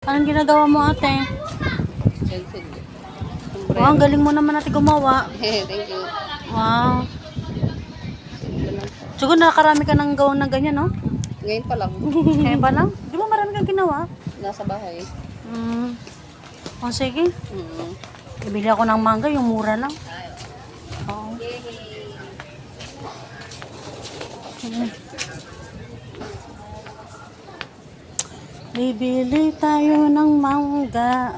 Anong ginagawa mo, ate? Wow, ang galing mo naman ate gumawa. Thank you. Wow. Siguro nakarami ka ng gawang na ganyan, no? Ngayon pa lang. Kaya pa lang? Di ba marami kang ginawa? Nasa bahay. O sige. Ibili ako ng mangga, yung mura lang. Oo. Bibili tayo ng mangga.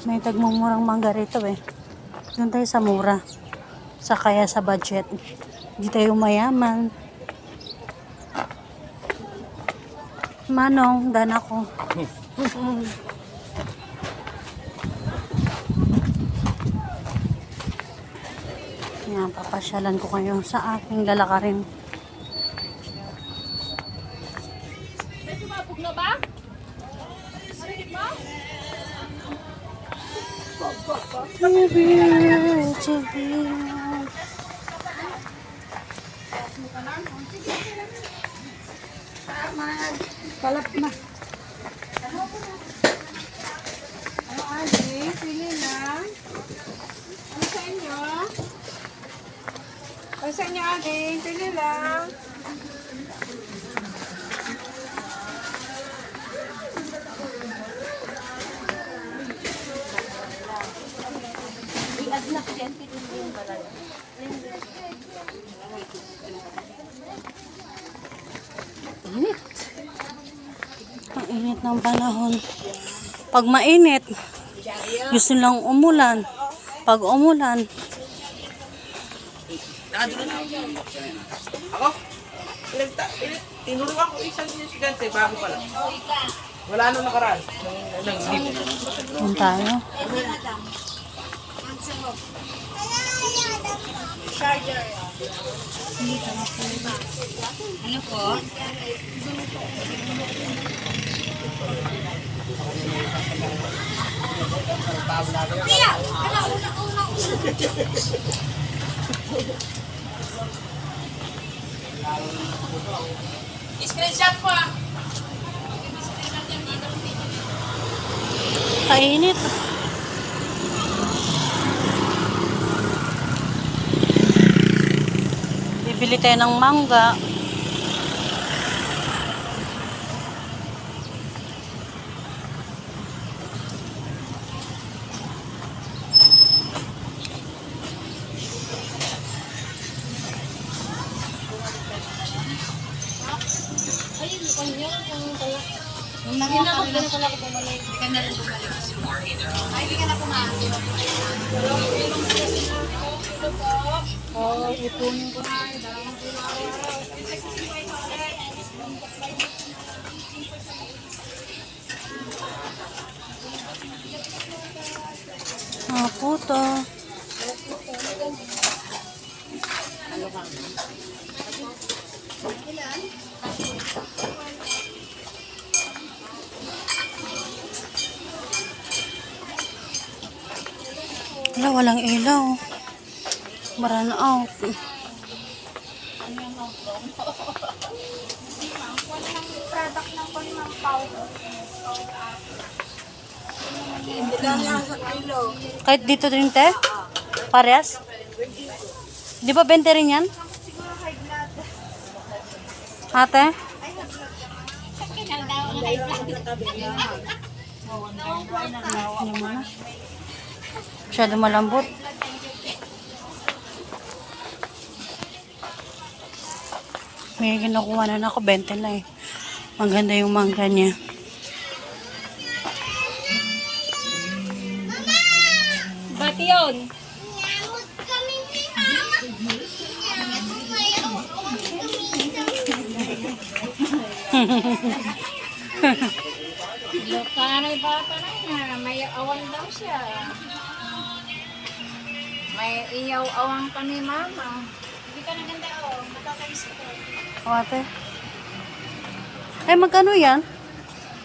May tagmumurang mangga rito eh. Doon tayo sa mura. Sa kaya sa budget. Hindi tayo mayaman. Manong, dan ako. Yan, papasyalan ko kayo sa aking lalakarin. Palap na. Ano, Ate? Pili lang. Ano sa inyo? Ano sa inyo, Ate? Pili lang. Init. Ang init ng panahon. Pag mainit, gusto lang umulan. Pag umulan, Ako? Tinuruan ko isang estudyante bago pa lang. Wala nung nakaraan. yun tayo. Ano po? Screenshot mo ah! Kainit. Bibili tayo ng mangga. Oh, ipunin ko. Ah, puto. Wala, walang ilaw. Run out. Kahit dito din, te? Parehas? Di ba 20 rin yan? Ate? Ano mo na? Masyado malambot. May kinukuha na ako, 20 na eh. Maganda yung mangga niya. Bati yun. Lokanay bata na. May awan daw siya. May iyaw awang kami mama. Hindi ka naganda o. Matatalis ko. O ate. Eh, magkano yan?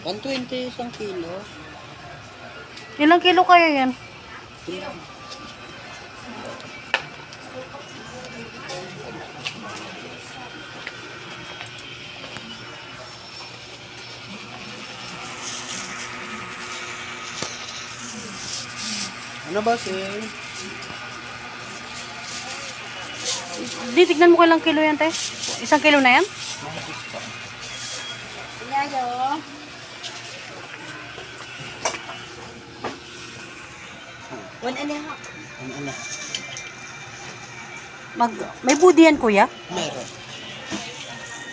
120 isang kilo. Ilang kilo kaya yan? Ano ba si? Di, tignan mo kailang kilo yan, te. 1 kilo na yan? Yayo. One and a half. Ano? May budi yan, kuya? Meron.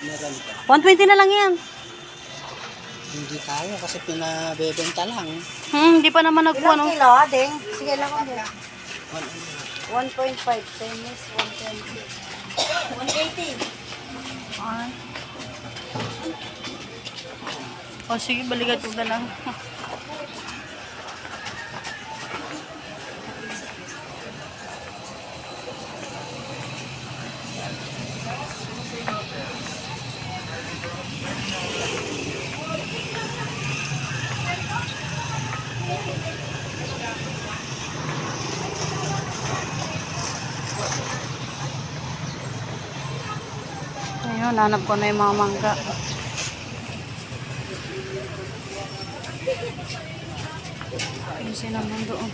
Meron pa. 120 na lang yan. Hindi kaya kasi pinabebenta lang. Hindi pa naman nagkuha, no? Kilo, ding? Sige lang ako. 1.5 times 120. 180. O, sige, balikat ko na lang. Ayun, hanap ko na yung mga mangga. Yung sinamang doon.